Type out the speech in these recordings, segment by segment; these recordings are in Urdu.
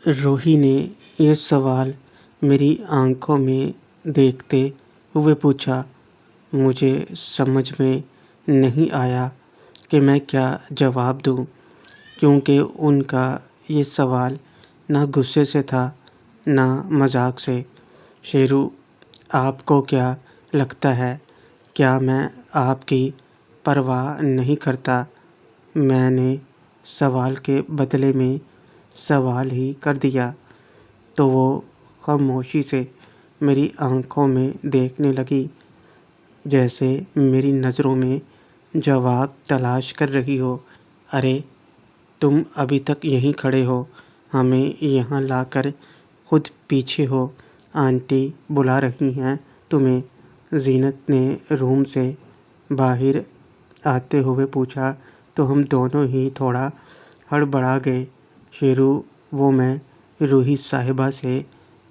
روحی نے یہ سوال میری آنکھوں میں دیکھتے ہوئے پوچھا۔ مجھے سمجھ میں نہیں آیا کہ میں کیا جواب دوں، کیونکہ ان کا یہ سوال نہ غصے سے تھا نہ مذاق سے۔ شیرو، آپ کو کیا لگتا ہے؟ کیا میں آپ کی پرواہ نہیں کرتا؟ میں نے سوال کے بدلے میں سوال ہی کر دیا تو وہ خاموشی سے میری آنکھوں میں دیکھنے لگی، جیسے میری نظروں میں جواب تلاش کر رہی ہو۔ ارے تم ابھی تک یہیں کھڑے ہو، ہمیں یہاں لا کر خود پیچھے ہو، آنٹی بلا رہی ہیں تمہیں، زینت نے روم سے باہر آتے ہوئے پوچھا تو ہم دونوں ہی تھوڑا ہڑبڑا گئے۔ شیرو، وہ میں روحی صاحبہ سے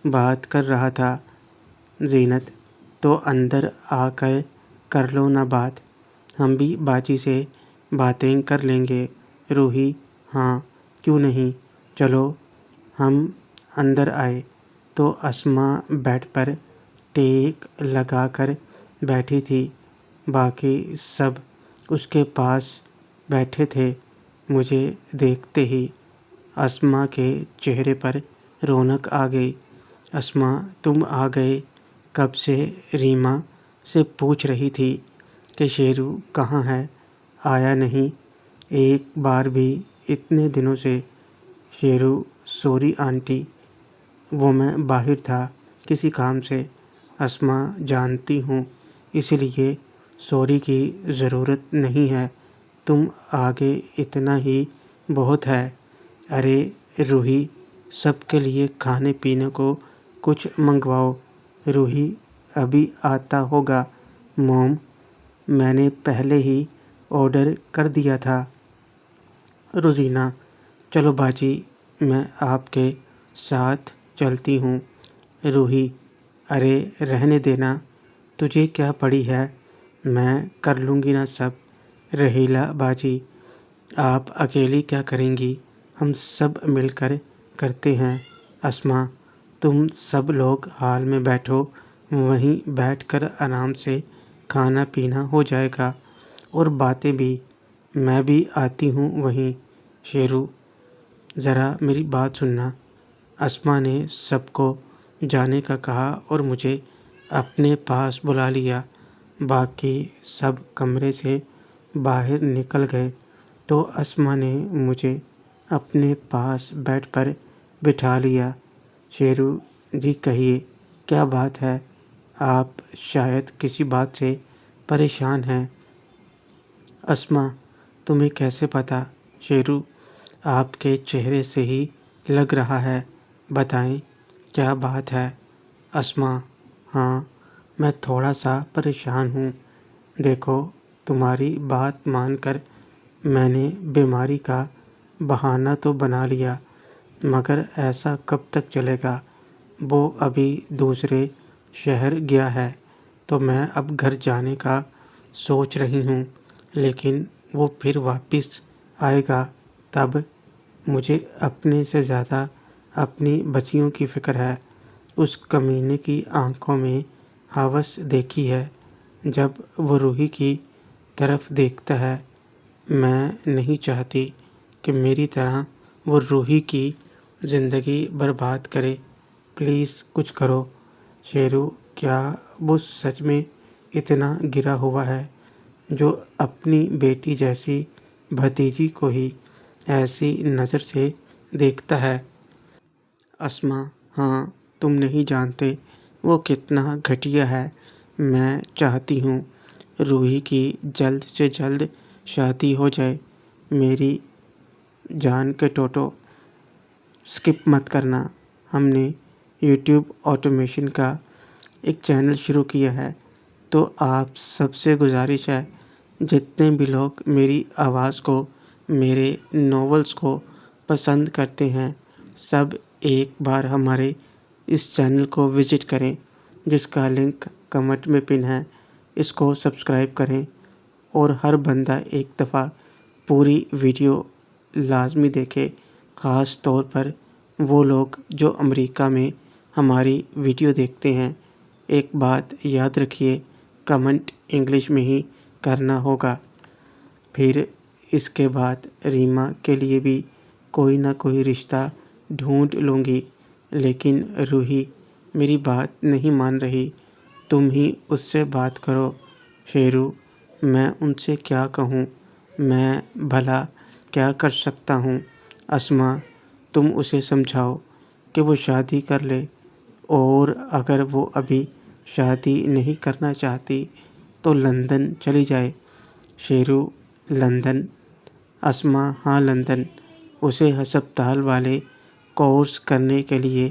بات کر رہا تھا۔ زینت، تو اندر آ کر لو نا بات، ہم بھی باجی سے باتیں کر لیں گے۔ روحی، ہاں کیوں نہیں، چلو۔ ہم اندر آئے تو اسماء بیڈ پر ٹیک لگا کر بیٹھی تھی، باقی سب اس کے پاس بیٹھے تھے۔ مجھے دیکھتے ہی اسماء کے چہرے پر رونق آ گئی۔ اسماء، تم آ گئے؟ کب سے ریما سے پوچھ رہی تھی کہ شیرو کہاں ہے، آیا نہیں ایک بار بھی اتنے دنوں سے۔ شیرو، سوری آنٹی، وہ میں باہر تھا کسی کام سے۔ اسماء، جانتی ہوں، اس لیے سوری کی ضرورت نہیں ہے، تم آگے اتنا ہی بہت ہے۔ ارے روحی، سب کے لیے کھانے پینے کو کچھ منگواؤ۔ روحی، ابھی آتا ہوگا موم، میں نے پہلے ہی آرڈر کر دیا تھا۔ روزینہ، چلو باجی، میں آپ کے ساتھ چلتی ہوں۔ روحی، ارے رہنے دینا، تجھے کیا پڑی ہے، میں کر لوں گی نا سب۔ رحیلہ باجی، آپ اکیلی کیا کریں گی، ہم سب مل کر کرتے ہیں۔ اسماء، تم سب لوگ ہال میں بیٹھو، وہیں بیٹھ کر آرام سے کھانا پینا ہو جائے گا اور باتیں بھی، میں بھی آتی ہوں وہیں۔ شیرو، ذرا میری بات سننا۔ اسماء نے سب کو جانے کا کہا اور مجھے اپنے پاس بلا لیا۔ باقی سب کمرے سے باہر نکل گئے تو اسماء نے مجھے اپنے پاس بیڈ پر بٹھا لیا۔ شیرو جی، کہیے کیا بات ہے، آپ شاید کسی بات سے پریشان ہیں۔ اسماء، تمہیں کیسے پتہ؟ شیرو، آپ کے چہرے سے ہی لگ رہا ہے، بتائیں کیا بات ہے؟ اسماء، ہاں میں تھوڑا سا پریشان ہوں۔ دیکھو، تمہاری بات مان کر میں نے بیماری کا بہانہ تو بنا لیا، مگر ایسا کب تک چلے گا؟ وہ ابھی دوسرے شہر گیا ہے تو میں اب گھر جانے کا سوچ رہی ہوں، لیکن وہ پھر واپس آئے گا تب۔ مجھے اپنے سے زیادہ اپنی بچیوں کی فکر ہے۔ اس کمینے کی آنکھوں میں ہوس دیکھی ہے جب وہ روحی کی طرف دیکھتا ہے۔ میں نہیں چاہتی کہ میری طرح وہ روحی کی زندگی برباد کرے، پلیز کچھ کرو۔ شیرو، کیا وہ سچ میں اتنا گرا ہوا ہے جو اپنی بیٹی جیسی بھتیجی کو ہی ایسی نظر سے دیکھتا ہے؟ اسماء، ہاں، تم نہیں جانتے وہ کتنا گھٹیا ہے۔ میں چاہتی ہوں روحی کی جلد سے جلد شادی ہو جائے۔ میری جان کے ٹوٹو، سکپ مت کرنا، ہم نے یوٹیوب آٹومیشن کا ایک چینل شروع کیا ہے، تو آپ سب سے گزارش ہے، جتنے بھی لوگ میری آواز کو، میرے ناولز کو پسند کرتے ہیں، سب ایک بار ہمارے اس چینل کو وزٹ کریں، جس کا لنک کمنٹ میں پن ہے۔ اس کو سبسکرائب کریں اور ہر بندہ ایک دفعہ پوری ویڈیو لازمی دیکھے، خاص طور پر وہ لوگ جو امریکہ میں ہماری ویڈیو دیکھتے ہیں، ایک بات یاد رکھیے، کمنٹ انگلش میں ہی کرنا ہوگا۔ پھر اس کے بعد ریما کے لیے بھی کوئی نہ کوئی رشتہ ڈھونڈ لوں گی، لیکن روحی میری بات نہیں مان رہی۔ تم ہی اس سے بات کرو۔ شیرو، میں ان سے کیا کہوں؟ میں بھلا کیا کر سکتا ہوں؟ اسما، تم اسے سمجھاؤ کہ وہ شادی کر لے، اور اگر وہ ابھی شادی نہیں کرنا چاہتی تو لندن چلی جائے۔ شیرو، لندن؟ اسما، ہاں لندن۔ اسے ہسپتال والے کورس کرنے کے لیے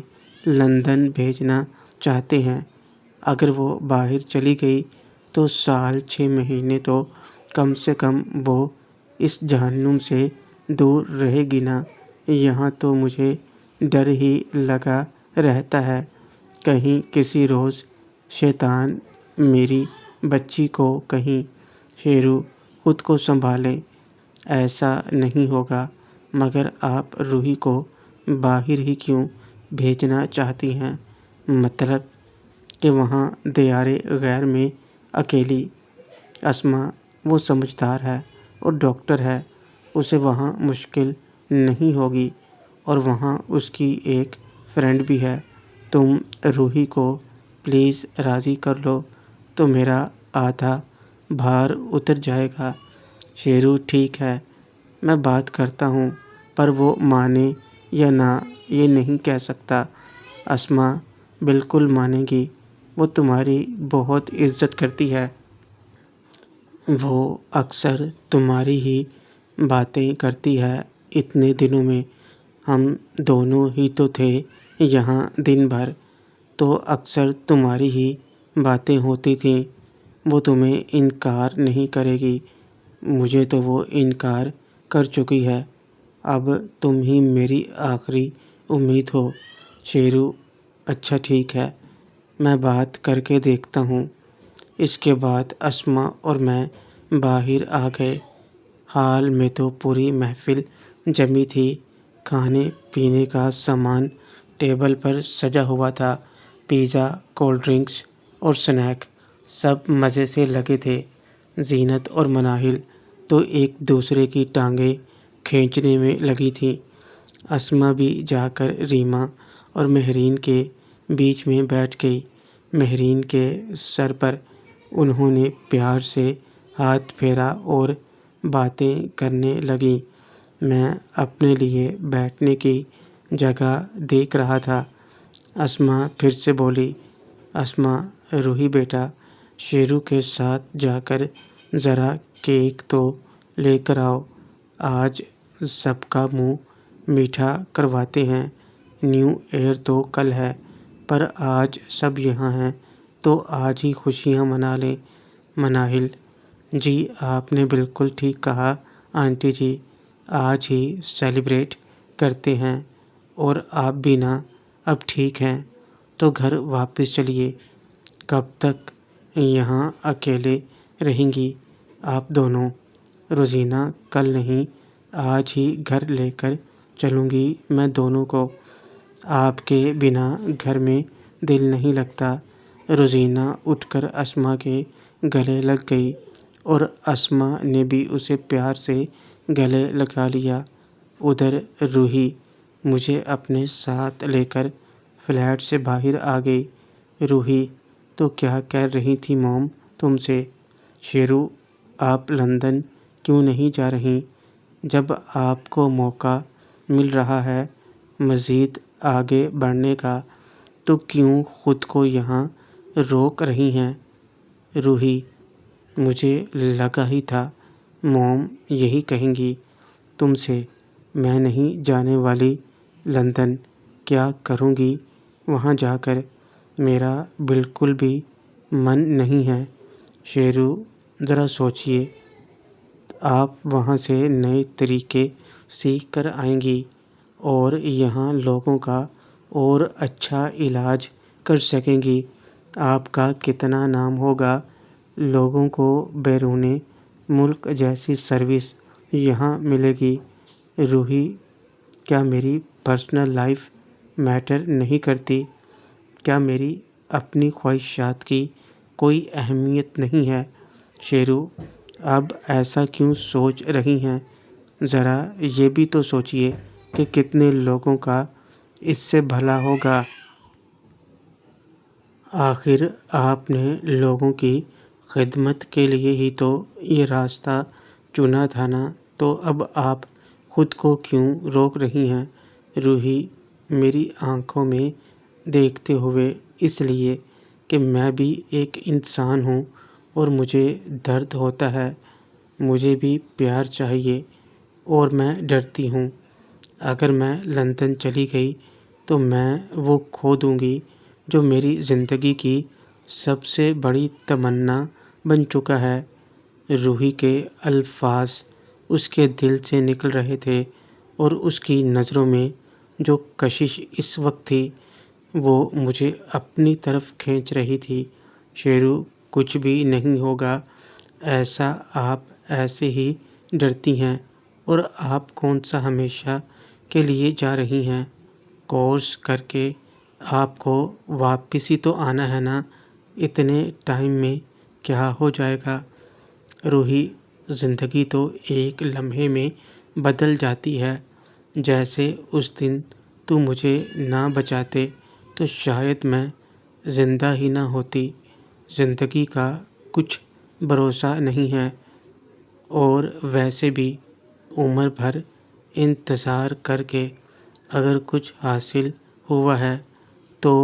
لندن بھیجنا چاہتے ہیں۔ اگر وہ باہر چلی گئی تو 6 مہینے تو کم سے کم وہ اس جہنم سے دور رہے گی نا۔ یہاں تو مجھے ڈر ہی لگا رہتا ہے، کہیں کسی روز شیطان میری بچی کو کہیں۔ شیرو، خود کو سنبھالیں، ایسا نہیں ہوگا۔ مگر آپ روحی کو باہر ہی کیوں بھیجنا چاہتی ہیں؟ مطلب کہ وہاں دیار غیر میں اکیلی؟ اسما، وہ سمجھدار ہے اور ڈاکٹر ہے، اسے وہاں مشکل نہیں ہوگی، اور وہاں اس کی ایک فرینڈ بھی ہے۔ تم روحی کو پلیز راضی کر لو تو میرا آدھا بھار اتر جائے گا۔ شیرو، ٹھیک ہے، میں بات کرتا ہوں، پر وہ مانے یا نہ یہ نہیں کہہ سکتا۔ اسما، بالکل مانے گی، وہ تمہاری بہت عزت کرتی ہے۔ وہ اکثر تمہاری ہی باتیں کرتی ہے۔ اتنے دنوں میں ہم دونوں ہی تو تھے یہاں دن بھر، تو اکثر تمہاری ہی باتیں ہوتی تھیں۔ وہ تمہیں انکار نہیں کرے گی، مجھے تو وہ انکار کر چکی ہے۔ اب تم ہی میری آخری امید ہو۔ شیرو، اچھا ٹھیک ہے، میں بات کر کے دیکھتا ہوں۔ اس کے بعد اسما اور میں باہر آ گئے۔ ہال میں تو پوری محفل جمی تھی، کھانے پینے کا سامان ٹیبل پر سجا ہوا تھا، پیزا، کولڈ ڈرنکس اور سنیک، سب مزے سے لگے تھے۔ زینت اور مناہل تو ایک دوسرے کی ٹانگیں کھینچنے میں لگی تھیں۔ اسما بھی جا کر ریما اور مہرین کے بیچ میں بیٹھ گئی۔ مہرین کے سر پر انہوں نے پیار سے ہاتھ پھیرا اور باتیں کرنے لگیں۔ میں اپنے لیے بیٹھنے کی جگہ دیکھ رہا تھا۔ اسما پھر سے بولی، اسما، روحی بیٹا، شیرو کے ساتھ جا کر ذرا کیک تو لے کر آؤ، آج سب کا منہ میٹھا کرواتے ہیں۔ نیو ایئر تو کل ہے، پر آج سب یہاں ہیں تو آج ہی خوشیاں منا لیں۔ مناہل، جی آپ نے بالکل ٹھیک کہا آنٹی جی، آج ہی سیلیبریٹ کرتے ہیں۔ اور آپ بھی نا اب ٹھیک ہیں تو گھر واپس چلیے۔ کب تک یہاں اکیلے رہیں گی آپ دونوں؟ روزینہ، کل نہیں، آج ہی گھر لے کر چلوں گی میں دونوں کو۔ آپ کے بنا گھر میں دل نہیں لگتا۔ روزینہ اٹھ کر اسما کے گلے لگ گئی، اور اسما نے بھی اسے پیار سے گلے لگا لیا۔ ادھر روحی مجھے اپنے ساتھ لے کر فلیٹ سے باہر آ گئی۔ روحی، تو کیا کہہ رہی تھی موم تم سے؟ شیرو، آپ لندن کیوں نہیں جا رہی؟ جب آپ کو موقع مل رہا ہے مزید آگے بڑھنے کا، تو کیوں خود کو یہاں روک رہی ہیں؟ روحی، مجھے لگا ہی تھا موم یہی کہیں گی تم سے۔ میں نہیں جانے والی لندن، کیا کروں گی وہاں جا کر؟ میرا بالکل بھی من نہیں ہے۔ شیرو، ذرا سوچئے، آپ وہاں سے نئے طریقے سیکھ کر آئیں گی اور یہاں لوگوں کا اور اچھا علاج کر سکیں گی۔ آپ کا کتنا نام ہوگا، لوگوں کو بیرون ملک جیسی سروس یہاں ملے گی۔ روحی، کیا میری پرسنل لائف میٹر نہیں کرتی؟ کیا میری اپنی خواہشات کی کوئی اہمیت نہیں ہے؟ شیرو، اب ایسا کیوں سوچ رہی ہیں؟ ذرا یہ بھی تو سوچئے کہ کتنے لوگوں کا اس سے بھلا ہوگا۔ آخر آپ نے لوگوں کی خدمت کے لیے ہی تو یہ راستہ چنا تھا نا، تو اب آپ خود کو کیوں روک رہی ہیں؟ روحی میری آنکھوں میں دیکھتے ہوئے، اس لیے کہ میں بھی ایک انسان ہوں اور مجھے درد ہوتا ہے، مجھے بھی پیار چاہیے، اور میں ڈرتی ہوں اگر میں لندن چلی گئی تو میں وہ کھو دوں گی جو میری زندگی کی سب سے بڑی تمنا بن چکا ہے۔ روحی کے الفاظ اس کے دل سے نکل رہے تھے، اور اس کی نظروں میں جو کشش اس وقت تھی وہ مجھے اپنی طرف کھینچ رہی تھی۔ شیرو، کچھ بھی نہیں ہوگا ایسا، آپ ایسے ہی ڈرتی ہیں، اور آپ کون سا ہمیشہ کے لیے جا رہی ہیں؟ کورس کر کے آپ کو واپس ہی تو آنا ہے نا، اتنے ٹائم میں کیا ہو جائے گا؟ روحی، زندگی تو ایک لمحے میں بدل جاتی ہے۔ جیسے اس دن تو مجھے نہ بچاتے تو شاید میں زندہ ہی نہ ہوتی۔ زندگی کا کچھ بھروسہ نہیں ہے، اور ویسے بھی عمر بھر انتظار کر کے اگر کچھ حاصل ہوا ہے تو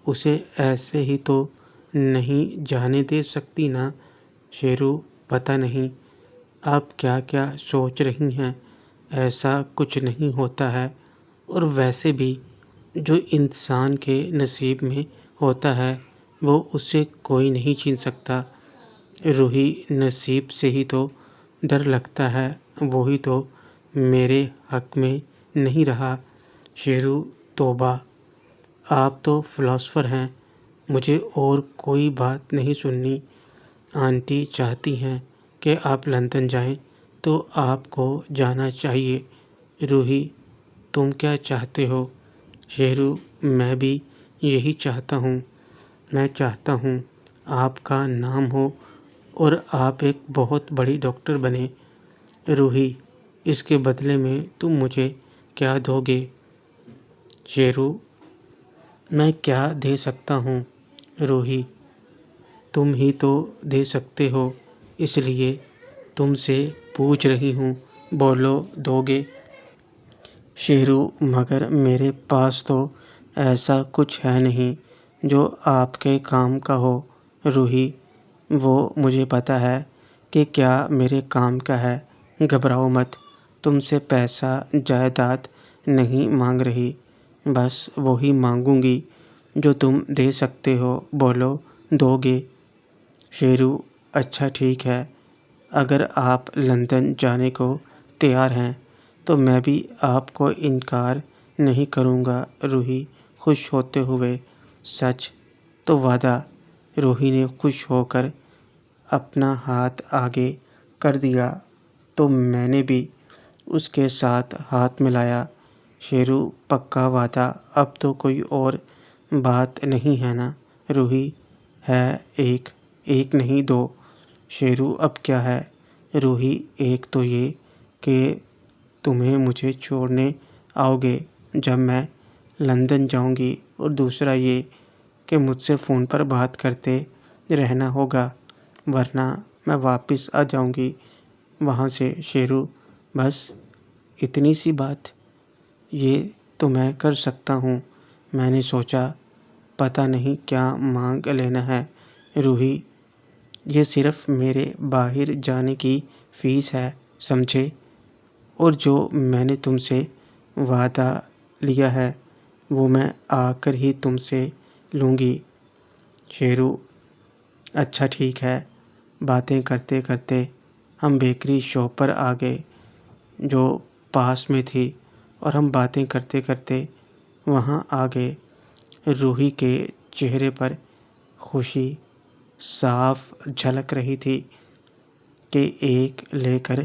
اسے ایسے ہی تو نہیں جانے دے سکتی نا۔ شیرو، پتہ نہیں آپ کیا کیا سوچ رہی ہیں، ایسا کچھ نہیں ہوتا ہے، اور ویسے بھی جو انسان کے نصیب میں ہوتا ہے وہ اسے کوئی نہیں چھین سکتا۔ روحی، نصیب سے ہی تو ڈر لگتا ہے، وہی تو میرے حق میں نہیں رہا۔ شیرو، توبہ، آپ تو فلاسفر ہیں، مجھے اور کوئی بات نہیں سننی۔ آنٹی چاہتی ہیں کہ آپ لندن جائیں تو آپ کو جانا چاہیے۔ روحی، تم کیا چاہتے ہو؟ شیرو، میں بھی یہی چاہتا ہوں، میں چاہتا ہوں آپ کا نام ہو اور آپ ایک بہت بڑی ڈاکٹر بنیں۔ روحی، اس کے بدلے میں تم مجھے کیا دو گے؟ شیرو، میں کیا دے سکتا ہوں؟ روحی، تم ہی تو دے سکتے ہو، اس لیے تم سے پوچھ رہی ہوں، بولو، دو گے؟ شیرو، مگر میرے پاس تو ایسا کچھ ہے نہیں جو آپ کے کام کا ہو۔ روحی، وہ مجھے پتہ ہے کہ کیا میرے کام کا ہے، گھبراؤ مت، تم سے پیسہ جائیداد نہیں مانگ رہی، بس وہی مانگوں گی جو تم دے سکتے ہو، بولو، دو گے؟ شیرو، اچھا ٹھیک ہے، اگر آپ لندن جانے کو تیار ہیں تو میں بھی آپ کو انکار نہیں کروں گا۔ روحی خوش ہوتے ہوئے، سچ تو وعدہ؟ روحی نے خوش ہو کر اپنا ہاتھ آگے کر دیا تو میں نے بھی اس کے ساتھ ہاتھ ملایا۔ شیرو، پکا وعدہ؟ اب تو کوئی اور بات نہیں ہے نا؟ روحی، ہے، ایک نہیں دو۔ شیرو، اب کیا ہے؟ روحی، ایک تو یہ کہ تمہیں مجھے چھوڑنے آؤ گے جب میں لندن جاؤں گی، اور دوسرا یہ کہ مجھ سے فون پر بات کرتے رہنا ہوگا، ورنہ میں واپس آ جاؤں گی وہاں سے۔ شیرو، بس اتنی سی بات؟ یہ تو میں کر سکتا ہوں، میں نے سوچا پتہ نہیں کیا مانگ لینا ہے۔ روحی، یہ صرف میرے باہر جانے کی فیس ہے، سمجھے؟ اور جو میں نے تم سے وعدہ لیا ہے وہ میں آ کر ہی تم سے لوں گی۔ شیرو، اچھا ٹھیک ہے۔ باتیں کرتے کرتے ہم بیکری شاپ پر آ گئے جو پاس میں تھی، اور ہم باتیں کرتے کرتے وہاں آ گئے۔ روحی کے چہرے پر خوشی صاف جھلک رہی تھی کہ ایک لے کر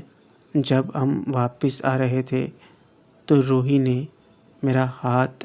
جب ہم واپس آ رہے تھے تو روحی نے میرا ہاتھ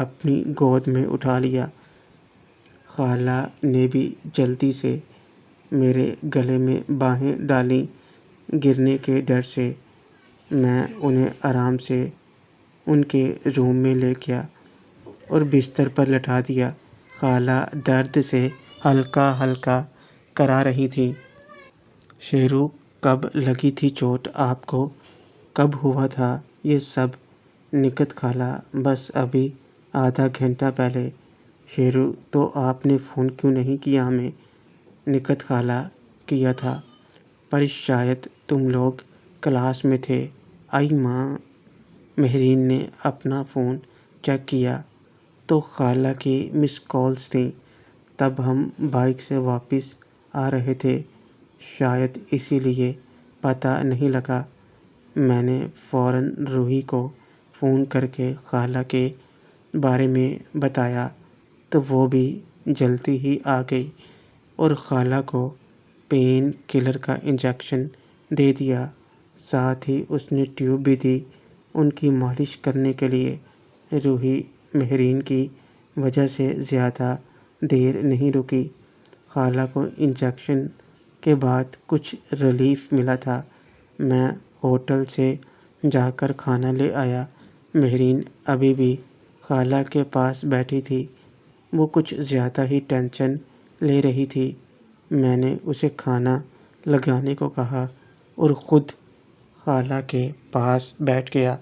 اپنی گود میں اٹھا لیا۔ خالہ نے بھی جلدی سے میرے گلے میں باہیں ڈالیں۔ گرنے کے ڈر سے میں انہیں آرام سے ان کے روم میں لے گیا اور بستر پر لٹا دیا۔ خالہ درد سے ہلکا ہلکا کرا رہی تھیں۔ شیرو، کب لگی تھی چوٹ آپ کو؟ کب ہوا تھا یہ سب؟ نکھت خالہ، بس ابھی آدھا گھنٹہ پہلے۔ شیرو، تو آپ نے فون کیوں نہیں کیا ہمیں؟ نکھت خالہ، کیا تھا، پر شاید تم لوگ کلاس میں تھے۔ آئی ماں۔ مہرین نے اپنا فون چیک کیا تو خالہ کی مس کالز تھیں۔ تب ہم بائک سے واپس آ رہے تھے، شاید اسی لیے پتہ نہیں لگا۔ میں نے فوراً روحی کو فون کر کے خالہ کے بارے میں بتایا تو وہ بھی جلدی ہی آ گئی اور خالہ کو پین کلر کا انجیکشن دے دیا، ساتھ ہی اس نے ٹیوب بھی دی ان کی مالش کرنے کے لیے۔ روحی مہرین کی وجہ سے زیادہ دیر نہیں رکی۔ خالہ کو انجیکشن کے بعد کچھ ریلیف ملا تھا۔ میں ہوٹل سے جا کر کھانا لے آیا۔ مہرین ابھی بھی خالہ کے پاس بیٹھی تھی، وہ کچھ زیادہ ہی ٹینشن لے رہی تھی۔ میں نے اسے کھانا لگانے کو کہا اور خود خالہ کے پاس بیٹھ گیا۔